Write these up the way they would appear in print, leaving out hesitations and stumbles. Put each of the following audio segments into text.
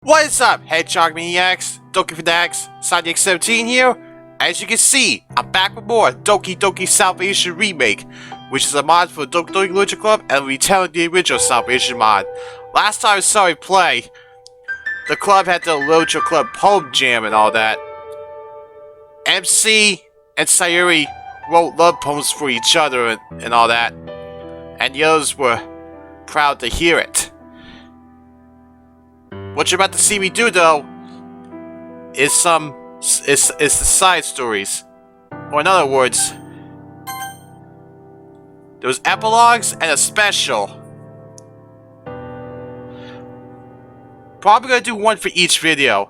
What is up, Hedgehog Maniacs, Doki Fanatics, Sonic17 here. As you can see, I'm back with more Doki Salvation Remake, which is a mod for Doki Literature Club, and we're retelling the original Salvation mod. Last time I saw it play, the club had the Literature Club poem jam and all that. MC and Sayori wrote love poems for each other and all that, and the others were proud to hear it. What you're about to see me do, though, is the side stories. Or in other words, there's epilogues and a special. Probably gonna do one for each video,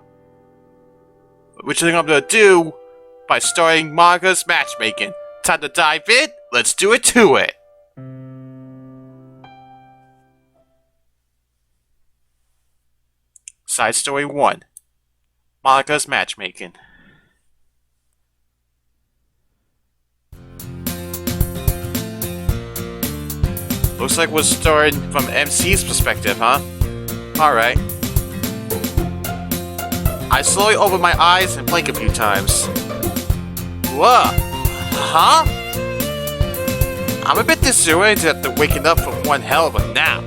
which I think I'm gonna do by starting Monika's Matchmaking. Time to dive in. Let's do it to it. Side Story 1. Monika's Matchmaking. Looks like we're starting from MC's perspective, huh? Alright. I slowly open my eyes and blink a few times. Whoa! Huh? I'm a bit disoriented after waking up from one hell of a nap.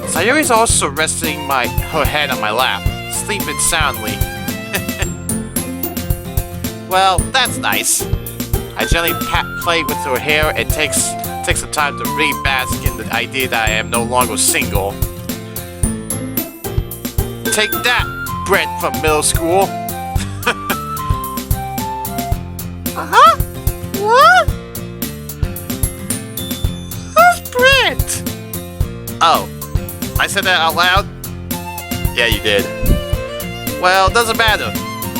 Sayori's also resting her head on my lap, sleeping soundly. Well, that's nice. I gently play with her hair and take some time to re-bask in the idea that I am no longer single. Take that, Brent from middle school. Uh-huh? What? Who's Brent? Oh. I said that out loud? Yeah, you did. Well, doesn't matter.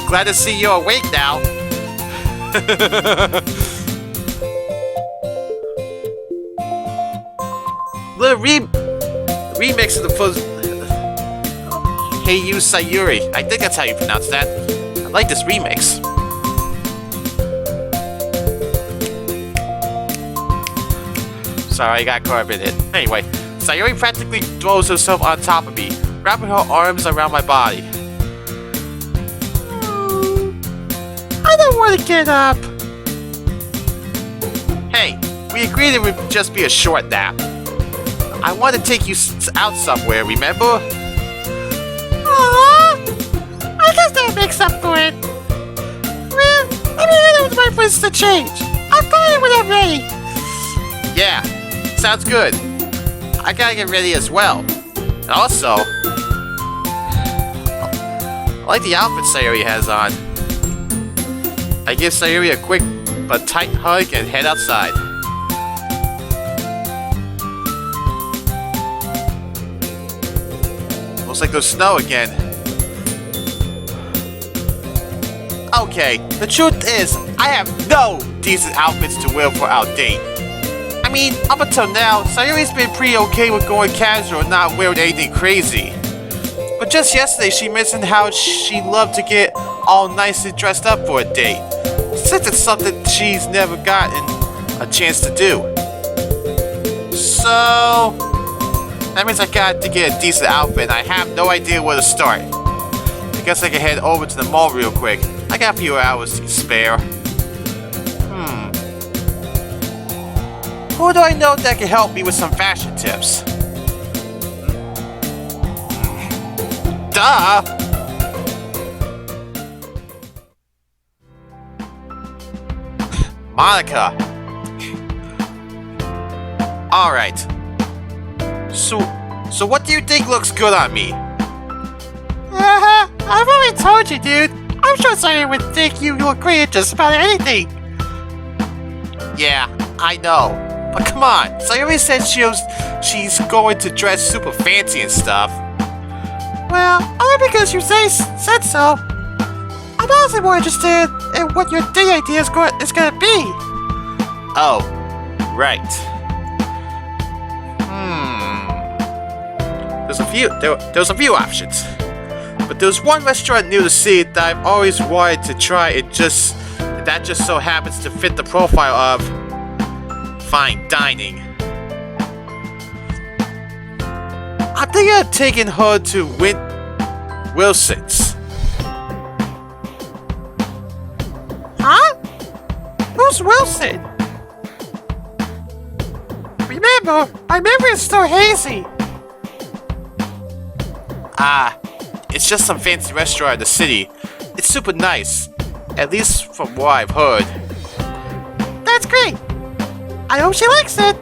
Glad to see you're awake now. Little remix of the first... Hey You Sayori. I think that's how you pronounce that. I like this remix. Sorry, I got caught up in it. Anyway. Sayori practically throws herself on top of me, wrapping her arms around my body. I don't want to get up. Hey, we agreed it would just be a short nap. I want to take you out somewhere, remember? Aww, I guess that makes up for it. Well, let me head over to my place to change. I'll call you when I'm ready. Yeah, sounds good. I gotta get ready as well. And also, I like the outfit Sayori has on. I give Sayori a quick but tight hug and head outside. Looks like there's snow again. Okay, the truth is, I have no decent outfits to wear for our date. I mean, up until now, Sayori's been pretty okay with going casual and not wearing anything crazy. But just yesterday, she mentioned how she loved to get all nicely dressed up for a date, since it's something she's never gotten a chance to do. So, that means I got to get a decent outfit and I have no idea where to start. I guess I can head over to the mall real quick. I got a few hours to spare. Who do I know that can help me with some fashion tips? Duh! Monika! Alright. So what do you think looks good on me? I've already told you, dude. I'm sure someone would think you look great at just about anything. Yeah, I know. But come on, Sayori said she's going to dress super fancy and stuff. Well, only because you said so. I'm honestly more interested in what your day idea is gonna be. Oh, right. There's a few options. But there's one restaurant near the city that I've always wanted to try. That just so happens to fit the profile of fine dining. I'm thinking of taking her to Wilson's. Huh? Who's Wilson? Remember, my memory is still hazy. It's just some fancy restaurant in the city. It's super nice, at least from what I've heard. That's great. I hope she likes it.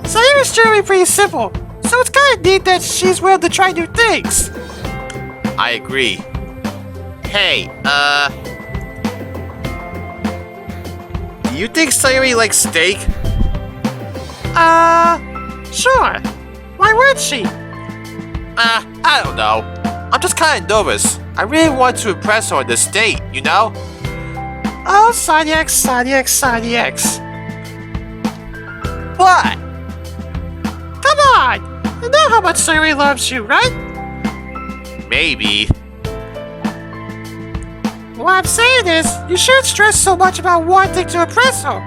Sayori's generally pretty simple, so it's kind of neat that she's willing to try new things. I agree. Hey, do you think Sayori likes steak? Sure. Why would she? I don't know. I'm just kind of nervous. I really want to impress her on this date, you know? Oh, Soniax. What? Come on! You know how much Sayori loves you, right? Maybe. What I'm saying is, you shouldn't stress so much about wanting to impress her.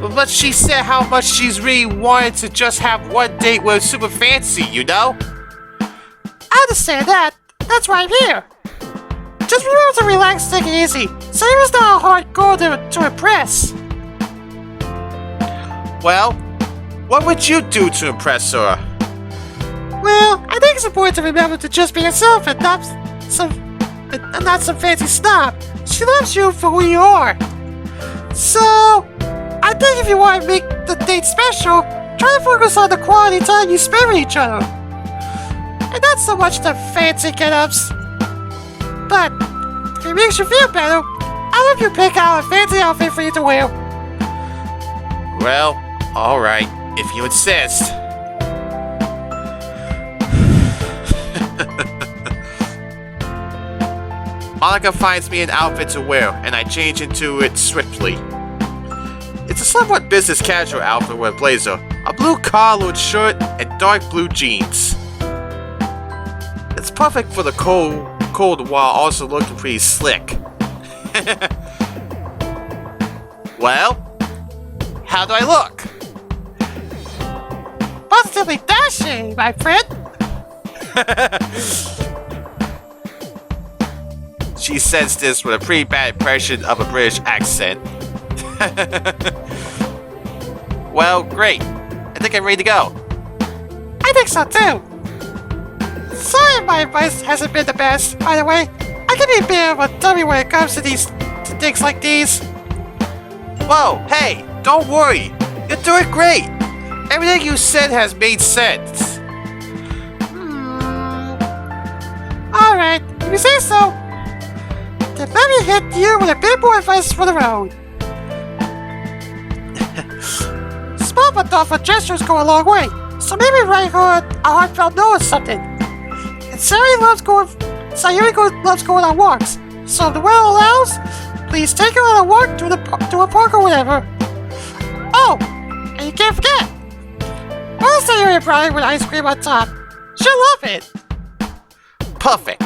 But she said how much she's really wanted to just have one date with super fancy, you know? I understand that. That's why I'm here. Just remember to relax, take it easy. Sayori's not a hard girl to impress. Well, what would you do to impress her? Well, I think it's important to remember to just be yourself and not some fancy snob. She loves you for who you are. So, I think if you want to make the date special, try to focus on the quality time you spend with each other. And not so much the fancy get-ups. But, if it makes you feel better, I'll help you pick out a fancy outfit for you to wear. Well, alright, if you insist. Monika finds me an outfit to wear, and I change into it swiftly. It's a somewhat business casual outfit with a blazer, a blue collared shirt, and dark blue jeans. It's perfect for the cold while also looking pretty slick. Well, how do I look? Positively dashing, my friend. She says this with a pretty bad impression of a British accent. Well, great. I think I'm ready to go. I think so too. Sorry my advice hasn't been the best, by the way. I can be a bit of a dummy when it comes to things like these. Whoa, hey, don't worry. You're doing great. Everything you said has made sense. Alright, if you say so. Then let me hit you with a bit more advice for the road. Small but thoughtful gestures go a long way, so maybe write her a heartfelt note or something. And Sayori loves going on walks, so if the weather allows, please take her on a walk to a park or whatever. Oh, and you can't forget, buy Sayori a brownie with ice cream on top. She'll love it. Perfect.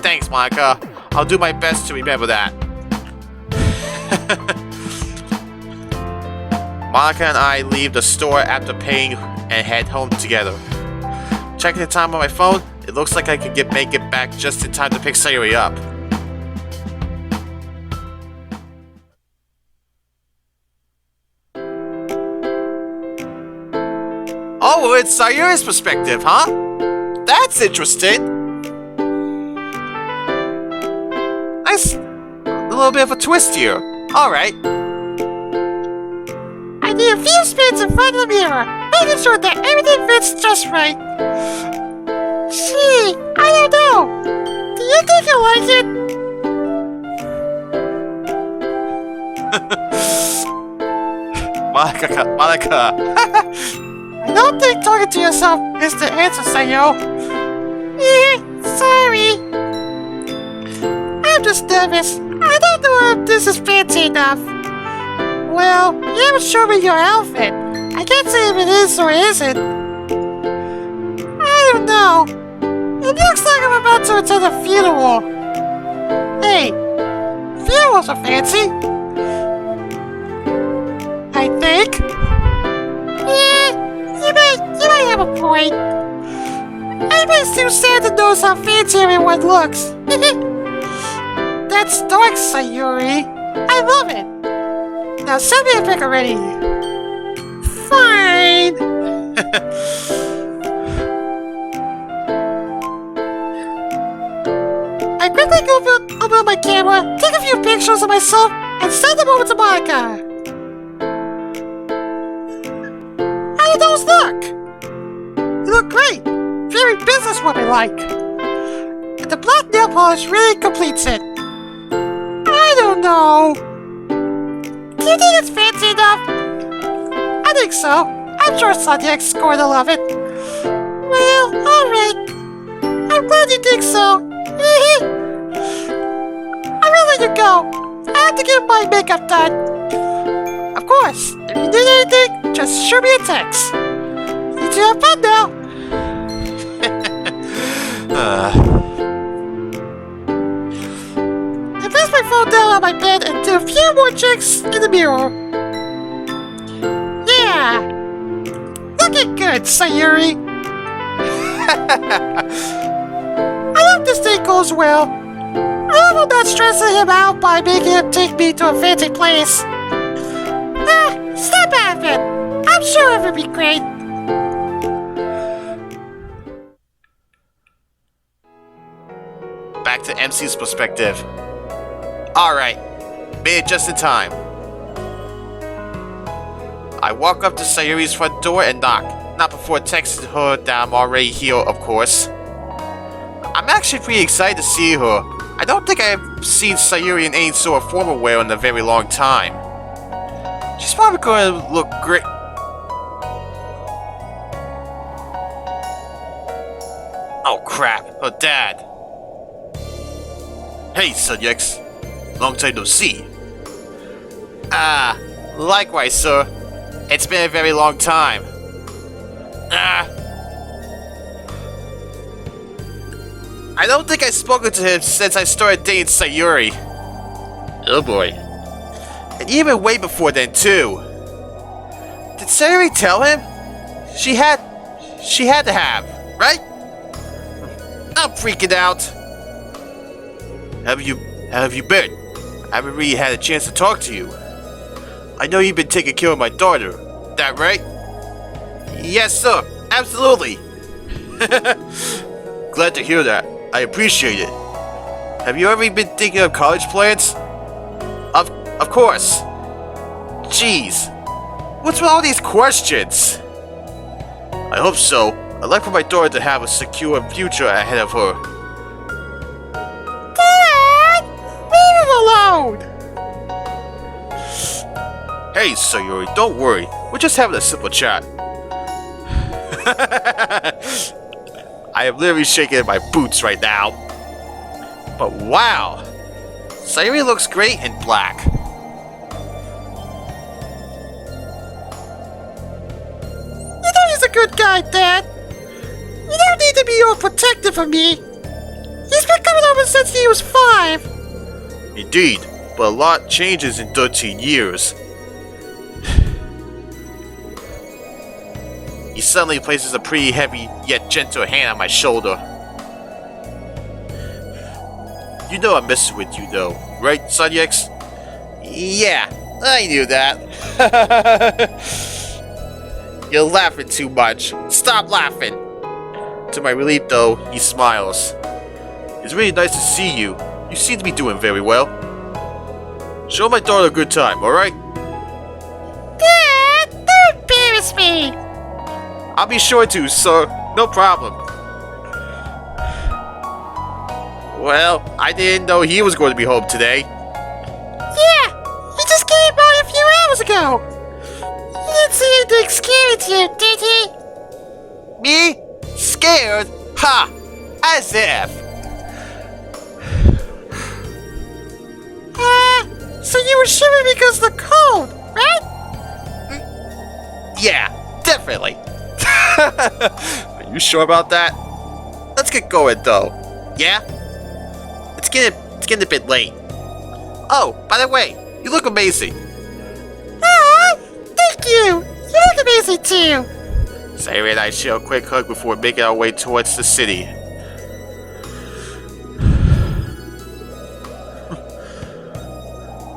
Thanks, Monika. I'll do my best to remember that. Monika and I leave the store after paying and head home together. Checking the time on my phone, it looks like I can make it back just in time to pick Sayori up. Oh, it's Sayori's perspective, huh? That's interesting. Nice. A little bit of a twist here. Alright. I need a few spins in front of the mirror, making sure that everything fits just right. Gee, I don't know. Do you think you'll like it? Monika. I don't think talking to yourself is the answer, Sayo. Sorry. I'm just nervous. I don't know if this is fancy enough. Well, you haven't shown me your outfit. I can't say if it is or isn't. I don't know. It looks like I'm about to attend a funeral. Hey, funerals are fancy. I think. Yeah, you might have a point. Anybody's too sad to notice how fancy everyone looks. That's dark, Sayori. I love it. Now send me a pic already. Fine. I quickly open up my camera, take a few pictures of myself, and send them over to Monika. How do those look? You look great. Very businesswoman-like. And the black nail polish really completes it. I don't know. Do you think it's fancy enough? I think so. I'm sure Soniac's going to love it. Well, alright. I'm glad you think so. I will let you go. I have to get my makeup done. Of course, if you need anything, just shoot me a text. You two have fun now. I place my phone down on my bed and do a few more checks in the mirror. Yeah! Looking good, Sayori! I hope this day goes well. I hope I'm not stressing him out by making him take me to a fancy place. Stop laughing! I'm sure it will be great. Back to MC's perspective. Alright, made it just in time. I walk up to Sayori's front door and knock, not before texting her that I'm already here, of course. I'm actually pretty excited to see her. I don't think I've seen Sayori in any sort of formal wear in a very long time. She's probably going to look great. Oh crap, her dad. Hey, Sunyex. Long time no see. Likewise, sir. It's been a very long time. I don't think I've spoken to him since I started dating Sayori. Oh boy. And even way before then, too. Did Sayori tell him? She had to have, right? I'm freaking out. How have you been? I haven't really had a chance to talk to you. I know you've been taking care of my daughter. That right? Yes, sir. Absolutely. Glad to hear that. I appreciate it. Have you ever been thinking of college plans? Of course. Jeez. What's with all these questions? I hope so. I'd like for my daughter to have a secure future ahead of her. Dad! Leave him alone! Hey, Sayori, don't worry. We're just having a simple chat. I am literally shaking in my boots right now. But wow! Sayori looks great in black. You know he's a good guy, Dad. You don't need to be all protective of me. He's been coming over since he was 5. Indeed, but a lot changes in 13 years. He suddenly places a pretty heavy yet gentle hand on my shoulder. You know I'm messing with you though, right, Sunyex? Yeah, I knew that. You're laughing too much. Stop laughing! To my relief though, he smiles. It's really nice to see you. You seem to be doing very well. Show my daughter a good time, alright? Dad, don't embarrass me! I'll be sure to, sir. No problem. Well, I didn't know he was going to be home today. Yeah, he just came by a few hours ago. He didn't see anything scary to you, did he? Me? Scared? Ha! As if! So you were shivering because of the cold, right? Yeah, definitely. Are you sure about that? Let's get going though. Yeah? It's getting a bit late. Oh, by the way, you look amazing. Aw, thank you. You look amazing too. Sayori and I share a quick hug before making our way towards the city.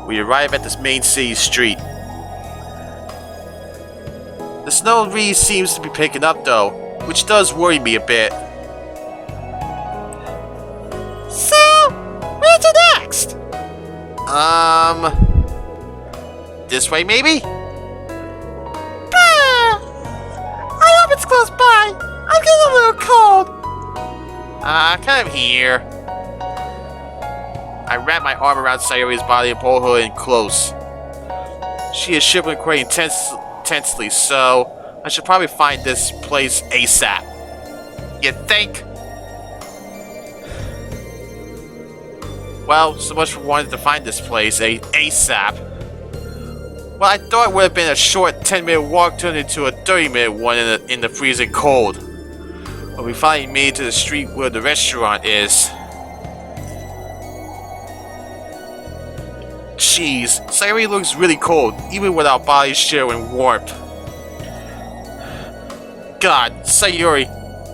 We arrive at this main city street. The snow really seems to be picking up though, which does worry me a bit. So, where to next? This way maybe? I hope it's close by. I'm getting a little cold. Come here. I wrap my arm around Sayori's body and pull her in close. She is shivering quite intensely, so I should probably find this place ASAP. You think? Well, so much for wanting to find this place ASAP. Well, I thought it would have been a short 10-minute walk turned into a 30-minute one in the freezing cold. But we finally made it to the street where the restaurant is. Jeez, Sayori looks really cold, even with our bodies sharing warmth. God, Sayori,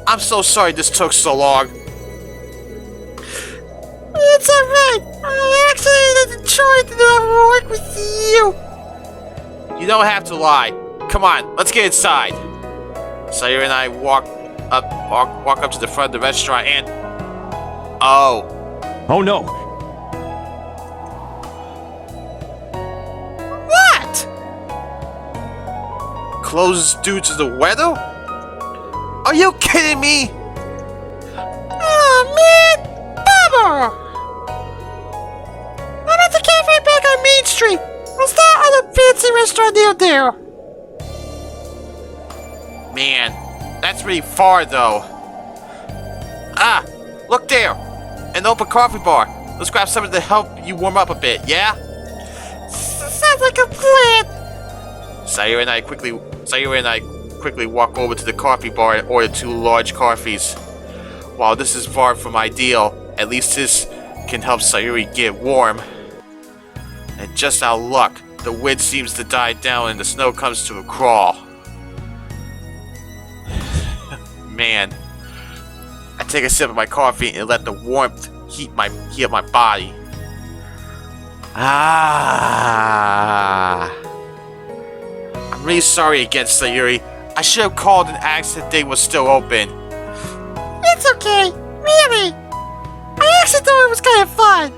I'm so sorry this took so long. It's alright. I actually enjoyed the work with you. You don't have to lie. Come on, let's get inside. Sayori and I walk up to the front of the restaurant and... Oh no. What? Closed due to the weather? Are you kidding me? Oh man, bummer. I'm at the cafe back on Main Street. What's that other fancy restaurant near there? Man, that's really far though. Ah, look there! An open coffee bar. Let's grab something to help you warm up a bit, yeah? Sounds like a plan. Sayori and I quickly walk over to the coffee bar and order 2 large coffees. While this is far from ideal, at least this can help Sayori get warm. And just our luck, the wind seems to die down and the snow comes to a crawl. Man, I take a sip of my coffee and let the warmth heat up my body. I'm really sorry again, Sayori. I should have called and asked if they were still open. It's okay, really. I actually thought it was kind of fun.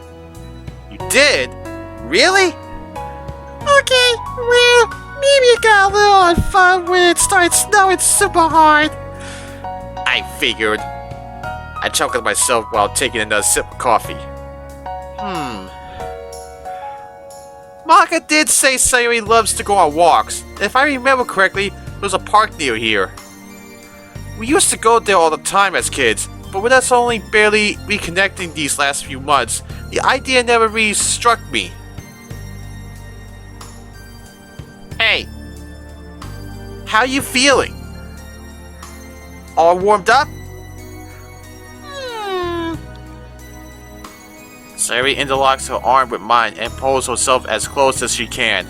You did? Really? Okay, well, maybe it got a little unfun when it started snowing super hard. I figured. I chuckled myself while taking another sip of coffee. Monika did say Sayori loves to go on walks. If I remember correctly, there's a park near here. We used to go there all the time as kids, but with us only barely reconnecting these last few months, the idea never really struck me. Hey, how you feeling? All warmed up? Sayori interlocks her arm with mine and pulls herself as close as she can.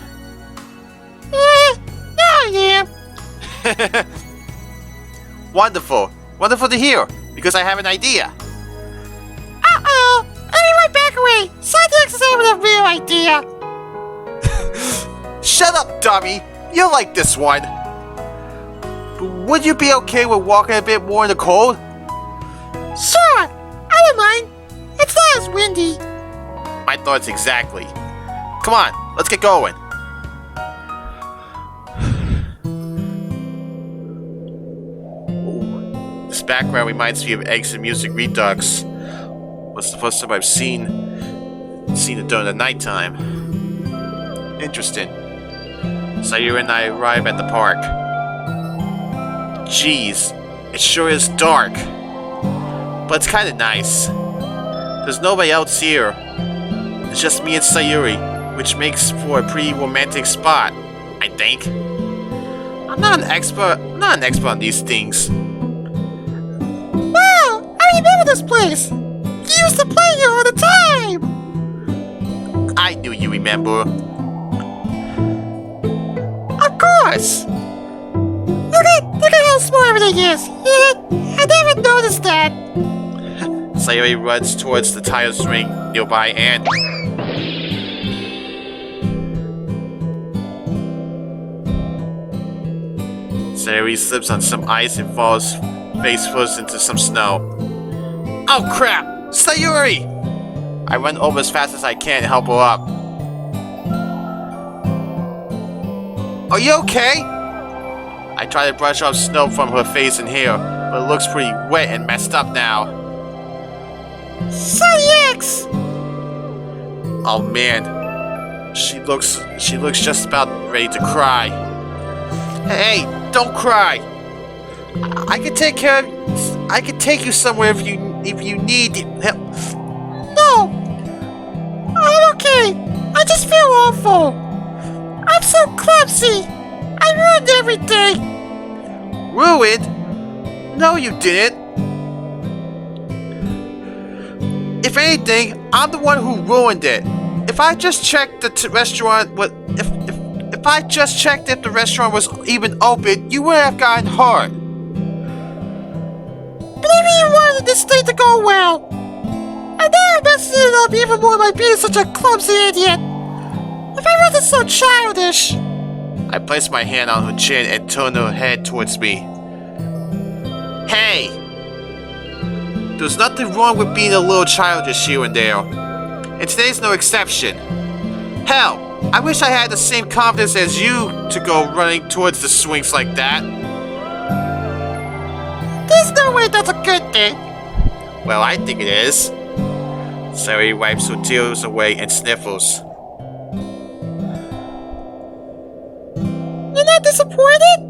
Yeah, I am. Wonderful. Wonderful to hear, because I have an idea. Uh-oh, let me right back away. Scientix is having a real idea. Shut up, dummy. You like this one. But would you be okay with walking a bit more in the cold? Sure, I don't mind. It's not as windy. My thoughts exactly. Come on, let's get going. Ooh, this background reminds me of Eggs and Music Redux. What's the first time I've seen it during the nighttime? Interesting. Sayori and I arrive at the park. Jeez, it sure is dark. But it's kinda nice. There's nobody else here. It's just me and Sayori, which makes for a pretty romantic spot, I think. I'm not an expert on these things. Wow, I remember this place. You used to play here all the time. I knew you remember. Of course. Look at how small everything is. I never noticed that. Sayori runs towards the tire swing nearby and... Sayori slips on some ice and falls face first into some snow. Oh crap! Sayori! I run over as fast as I can and help her up. Are you okay? I try to brush off snow from her face and hair, but it looks pretty wet and messed up now. X! Oh man, she looks just about ready to cry. Hey, don't cry. I can take care of. I can take you somewhere if you need help. No, I'm okay. I just feel awful. I'm so clumsy. I ruined everything. Ruined? No, you didn't. If anything, I'm the one who ruined it. If I just checked the restaurant, if I just checked if the restaurant was even open, you wouldn't have gotten hurt. Maybe you wanted this thing to go well. And now I'm messing it up even more by being such a clumsy idiot. If I wasn't so childish. I placed my hand on her chin and turned her head towards me. Hey! There's nothing wrong with being a little childish here and there. And today's no exception. Hell, I wish I had the same confidence as you to go running towards the swings like that. There's no way that's a good thing. Well, I think it is. Sayori wipes her tears away and sniffles. You're not disappointed?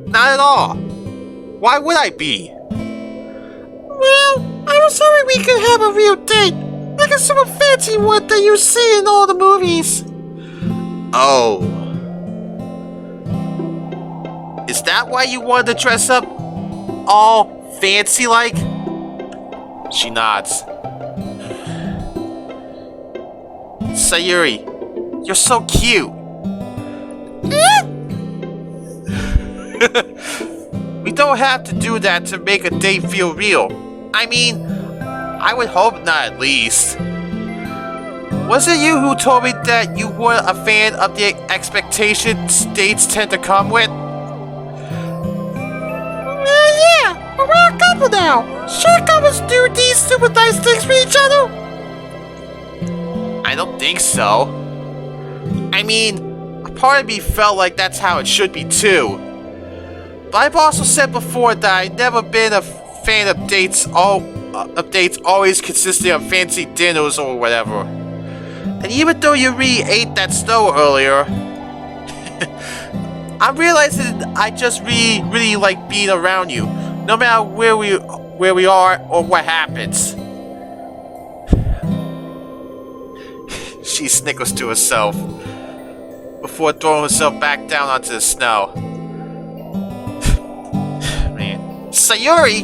Not at all. Why would I be? Well, I was hoping we could have a real date. Like a super fancy one that you see in all the movies. Oh. Is that why you wanted to dress up all fancy like? She nods. Sayori, you're so cute. We don't have to do that to make a date feel real. I mean, I would hope not at least. Was it you who told me that you weren't a fan of the expectations dates tend to come with? Yeah, but we're a couple now. Sure couples do these super nice things for each other? I don't think so. I mean, a part of me felt like that's how it should be too. But I've also said before that I've never been a fan of dates always consisting of fancy dinners or whatever. And even though you really ate that snow earlier, I'm realizing I just really like being around you, no matter where we are or what happens. She snickers to herself before throwing herself back down onto the snow. Man, Sayori,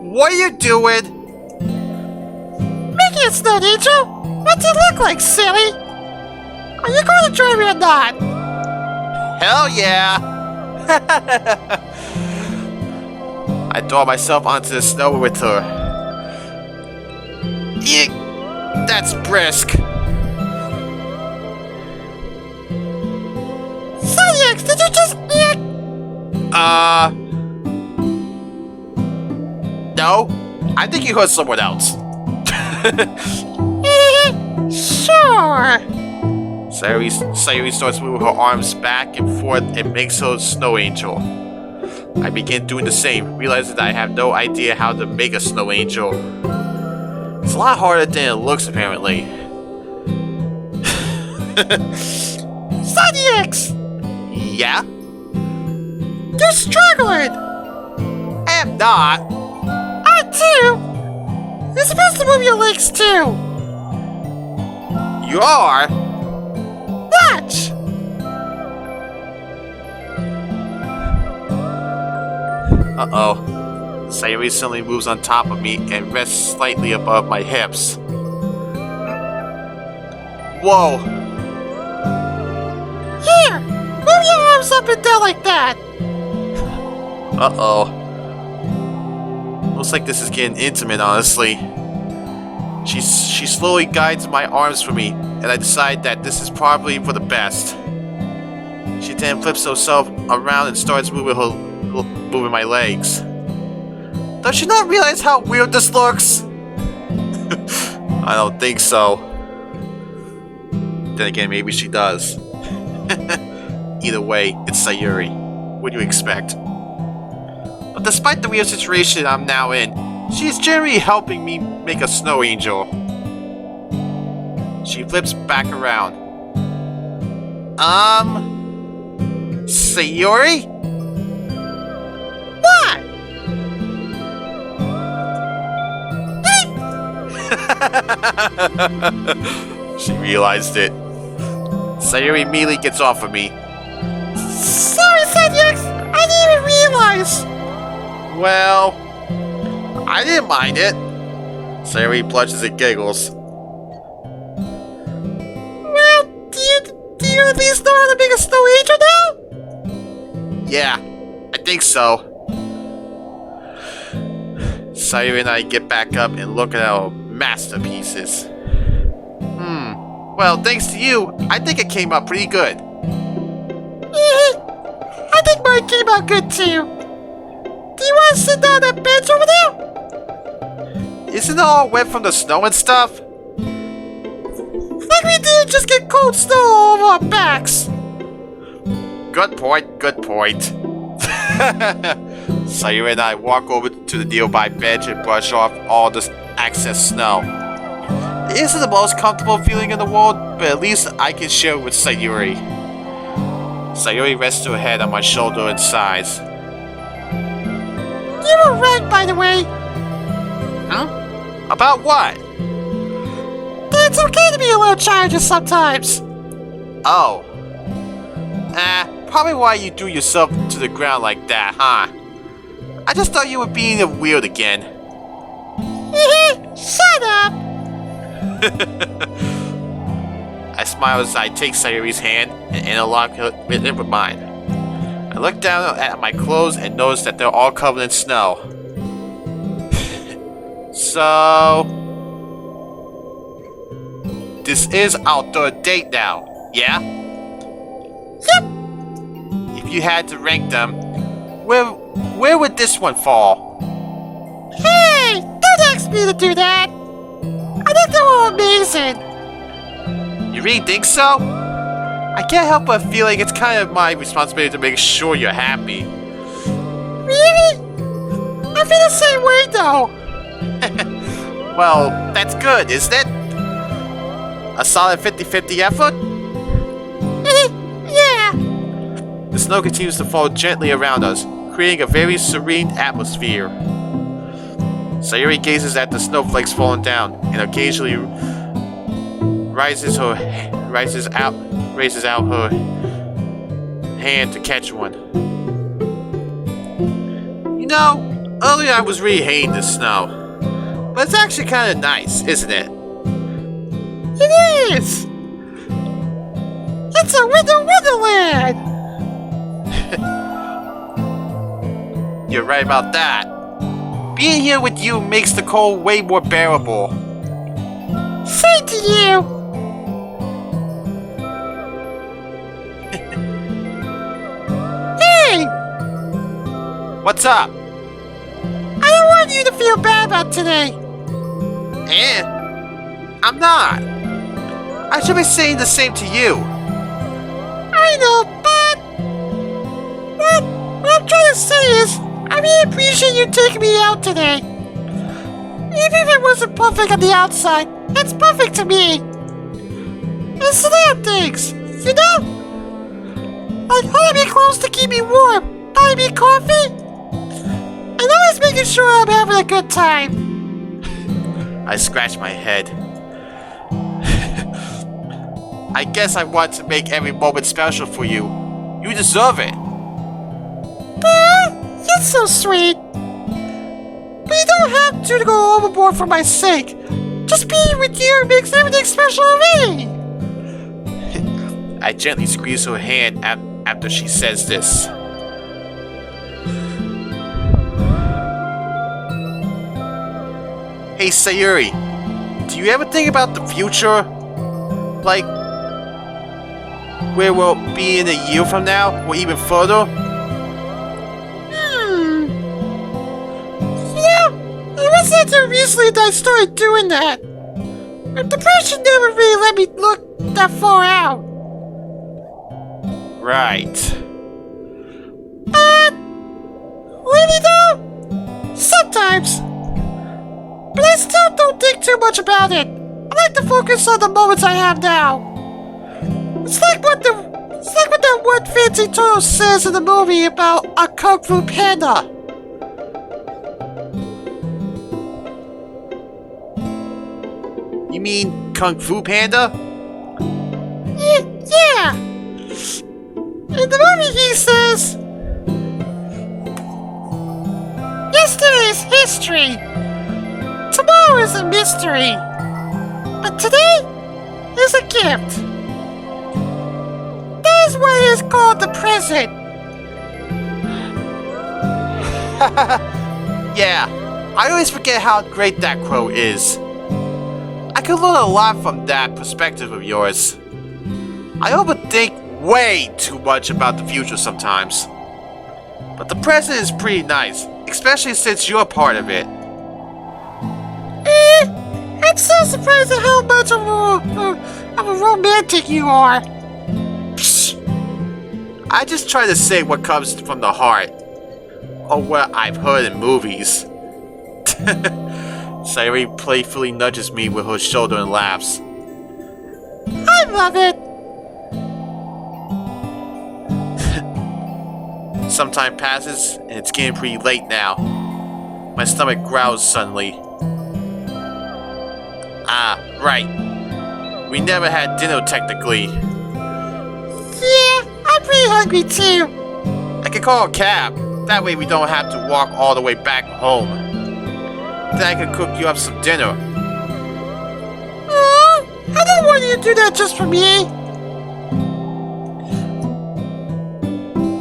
what are you doing? Making a snow angel? What's it look like, silly? Are you going to join me or not? Hell yeah! I throw myself onto the snow with her. Eek! That's brisk. X, did you just eek? No. I think you heard someone else. Sure. Sayori starts moving her arms back and forth and makes her a snow angel. I begin doing the same, realizing that I have no idea how to make a snow angel. It's a lot harder than it looks, apparently. X! Yeah? You're struggling! I am not. I too! You're supposed to move your legs too! You are? Watch! Uh-oh. Sayori suddenly moves on top of me and rests slightly above my hips. Whoa! Here! Move your arms up and down like that! Uh-oh. Looks like this is getting intimate, honestly. She slowly guides my arms for me, and I decide that this is probably for the best. She then flips herself around and starts moving my legs. Does she not realize how weird this looks? I don't think so. Then again, maybe she does. Either way, it's Sayori. What do you expect? But despite the weird situation I'm now in, she's generally helping me make a snow angel. She flips back around. Sayori? What? She realized it. Sayori immediately gets off of me. Sorry, Senyex! I didn't even realize! Well, I didn't mind it. Sayori blushes and giggles. Well, do you at least know how to make a snow angel now? Yeah, I think so. Sayori and I get back up and look at our masterpieces. Well, thanks to you, I think it came out pretty good. I think mine came out good too. Do you want to sit down on that bench over there? Isn't it all wet from the snow and stuff? Like we did just get cold snow all over our backs. Good point, good point. Sayori and I walk over to the nearby bench and brush off all this excess snow. It isn't the most comfortable feeling in the world, but at least I can share it with Sayori. Sayori rests her head on my shoulder and sighs. You were right, by the way. Huh? About what? That it's okay to be a little childish sometimes. Oh. Probably why you threw yourself to the ground like that, huh? I just thought you were being weird again. Shut up! I smile as I take Sayori's hand and interlock it with mine. I look down at my clothes and notice that they're all covered in snow. So... this is our third date now, yeah? Yep! If you had to rank them, where would this one fall? Hey! Don't ask me to do that! I think they're all amazing! You really think so? I can't help but feel like it's kind of my responsibility to make sure you're happy. Really? I feel the same way though! Well, that's good, isn't it? A solid 50-50 effort? Yeah! The snow continues to fall gently around us, creating a very serene atmosphere. Sayori gazes at the snowflakes falling down, and occasionally raises out her hand to catch one. You know, earlier I was really hating the snow, but it's actually kind of nice, isn't it? It is! It's a winter wonderland! You're right about that. Being here with you makes the cold way more bearable. Same to you! Hey! What's up? I don't want you to feel bad about today. I'm not. I should be saying the same to you. I know, but... What I'm trying to say is, I really appreciate you taking me out today. Even if it wasn't perfect on the outside, it's perfect to me. It's little things, you know? Like holding me close to keep me warm, buying me coffee, and always making sure I'm having a good time. I scratch my head. I guess I want to make every moment special for you. You deserve it. You're so sweet. But you don't have to go overboard for my sake. Just being with you makes everything special to me. I gently squeeze her hand after she says this. Hey Sayori, do you ever think about the future? Like, where we'll be in a year from now, or even further? Yeah, it wasn't until recently that I started doing that. But depression never really let me look that far out. Right. Really though? Sometimes. But I still don't think too much about it. I like to focus on the moments I have now. It's like what that one fancy turtle says in the movie about a Kung Fu Panda. You mean Kung Fu Panda? Yeah. In the movie he says, yesterday is history. Tomorrow is a mystery. But today is a gift. That is why it is called the present. Yeah, I always forget how great that quote is. I could learn a lot from that perspective of yours. I overthink way too much about the future sometimes. But the present is pretty nice, especially since you're part of it. I'm so surprised at how much of a romantic you are. Psst. I just try to say what comes from the heart, or what I've heard in movies. Sayori playfully nudges me with her shoulder and laughs. I love it. Some time passes, and it's getting pretty late now. My stomach growls suddenly. Ah, right. We never had dinner technically. Yeah, I'm pretty hungry too. I can call a cab. That way we don't have to walk all the way back home. Then I can cook you up some dinner. I don't want you to do that just for me.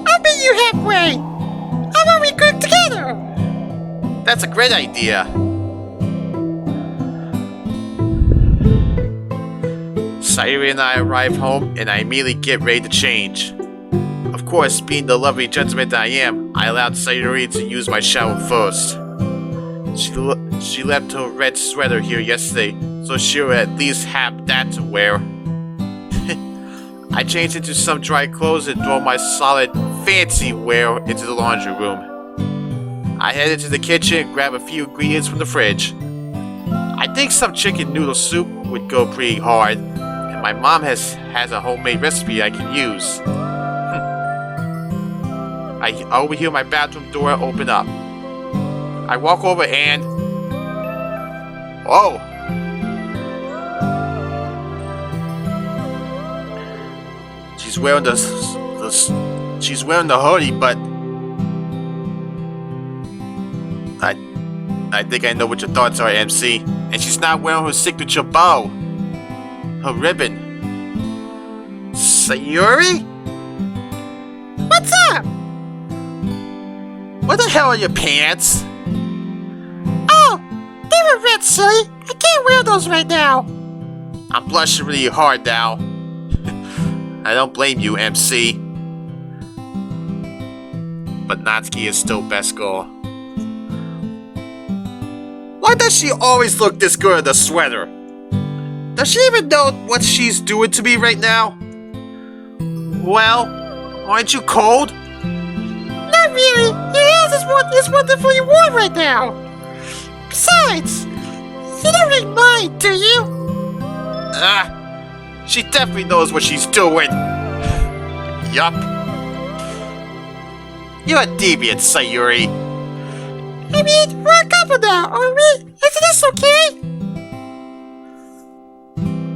I'll meet you halfway. How about we cook together? That's a great idea. Sayori and I arrive home, and I immediately get ready to change. Of course, being the lovely gentleman that I am, I allowed Sayori to use my shower first. She left her red sweater here yesterday, so she'll at least have that to wear. I changed into some dry clothes and throw my solid, fancy wear into the laundry room. I head into the kitchen and grab a few ingredients from the fridge. I think some chicken noodle soup would go pretty hard, and my mom has a homemade recipe I can use. I overhear my bathroom door open up. I walk over and... Whoa! She's wearing the hoodie, but... I think I know what your thoughts are, MC. And she's not wearing her signature bow. Her ribbon. Sayori? What's up? What the hell are your pants? Oh, they were red, silly. I can't wear those right now. I'm blushing really hard now. I don't blame you, MC. But Natsuki is still best girl. Why does she always look this good in the sweater? Does she even know what she's doing to me right now? Well, aren't you cold? Not really. Your house is wonderfully warm right now. Besides, you don't really mind, do you? She definitely knows what she's doing. Yup. You're a deviant, Sayori. I mean, we're a couple now, aren't we? Isn't this okay?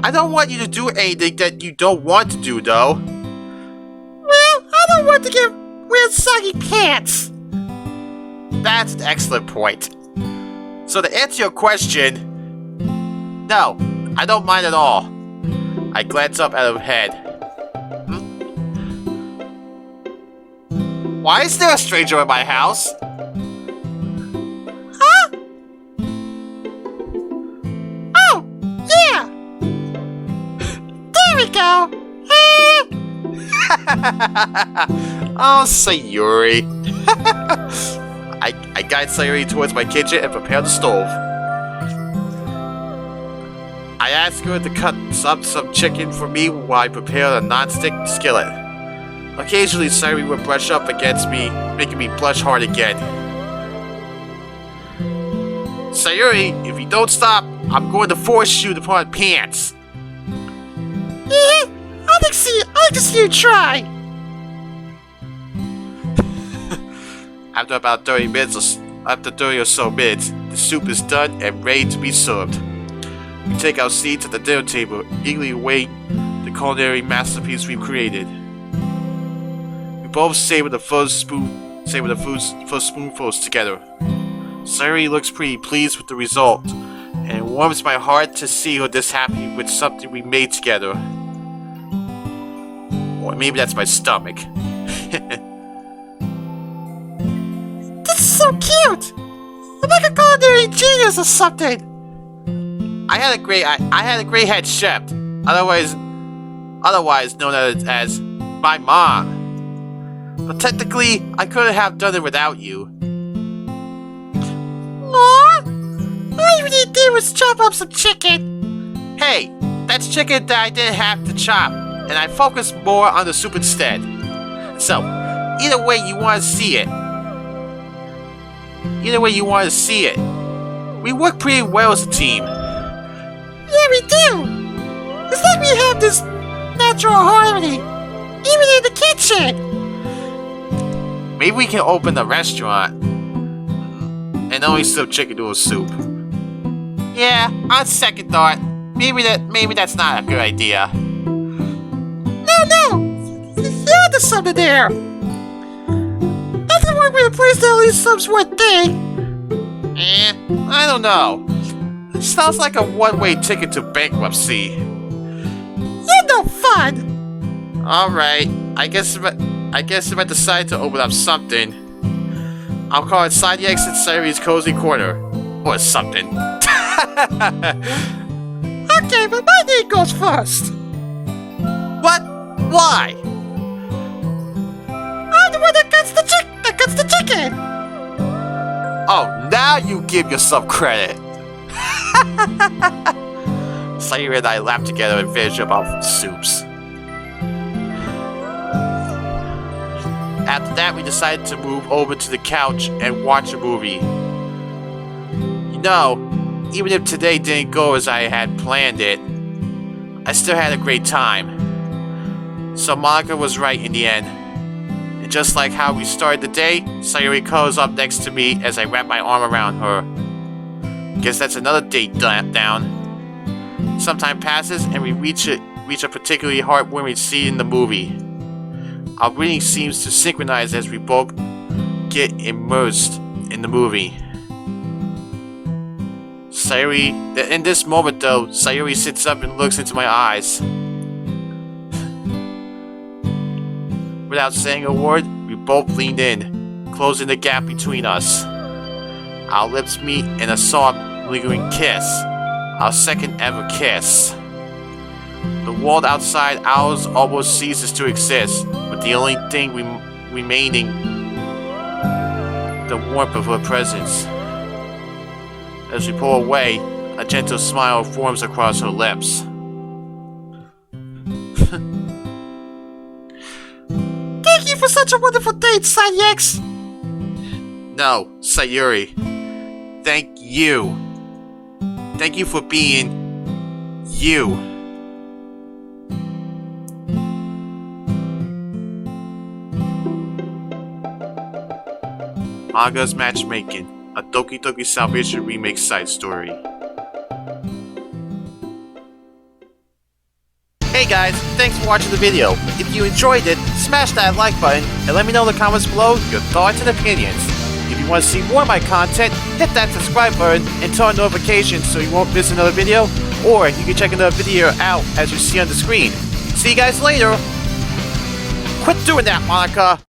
I don't want you to do anything that you don't want to do, though. Well, I don't want to get weird soggy pants. That's an excellent point. So to answer your question, no, I don't mind at all. I glance up at her head. Why is there a stranger in my house? Huh? go. Oh, Sayori. I guide Sayori towards my kitchen and prepare the stove. I ask her to cut up some chicken for me while I prepare a non-stick skillet. Occasionally, Sayori would brush up against me, making me blush hard again. Sayori, if you don't stop, I'm going to force you to put on pants. I'd like to see you try. After about 30 or so minutes, the soup is done and ready to be served. We take our seats at the dinner table, eagerly awaiting the culinary masterpiece we've created. We both savor the first spoonfuls together. Sayori looks pretty pleased with the result, and it warms my heart to see her this happy with something we made together. Or maybe that's my stomach. This is so cute! I'm like a culinary genius or something! I had a great head chef, otherwise known as my mom. But technically, I couldn't have done it without you. Aw! All you really did was chop up some chicken. Hey, that's chicken that I didn't have to chop, and I focused more on the soup instead. So, either way you want to see it. We work pretty well as a team. Yeah, we do! It's like we have this natural harmony, even in the kitchen! Maybe we can open a restaurant and only serve chicken noodle soup. Yeah, on second thought, maybe that's not a good idea. No! You're onto something there! That's the one way to place at least some sort of thing! I don't know. It sounds like a one-way ticket to bankruptcy. You're no fun! Alright, I guess if I decide to open up something, I'll call it Side Exit Sayori's Cozy Corner. Or something. Okay, but my name goes first! What? Why? I'm the one that cuts the chicken! Oh, now you give yourself credit. Sayori and I laughed together and finished up our soups. After that, we decided to move over to the couch and watch a movie. You know, even if today didn't go as I had planned it, I still had a great time. So Monika was right in the end. And just like how we started the day, Sayori curls up next to me as I wrap my arm around her. Guess that's another date down. Some time passes and we reach a particularly heartwarming scene in the movie. Our breathing seems to synchronize as we both get immersed in the movie. In this moment though, Sayori sits up and looks into my eyes. Without saying a word, we both leaned in, closing the gap between us. Our lips meet in a soft, lingering kiss. Our second ever kiss. The world outside ours almost ceases to exist, with the only thing remaining the warmth of her presence. As we pull away, a gentle smile forms across her lips. Thank you for such a wonderful date, Sanyex! No, Sayori. Thank you. Thank you for being you. Monika's Matchmaking, a Doki Salvation remake side story. Hey guys, thanks for watching the video. If you enjoyed it, smash that like button and let me know in the comments below your thoughts and opinions. If you want to see more of my content, hit that subscribe button and turn on notifications so you won't miss another video, or you can check another video out as you see on the screen. See you guys later! Quit doing that, Monika!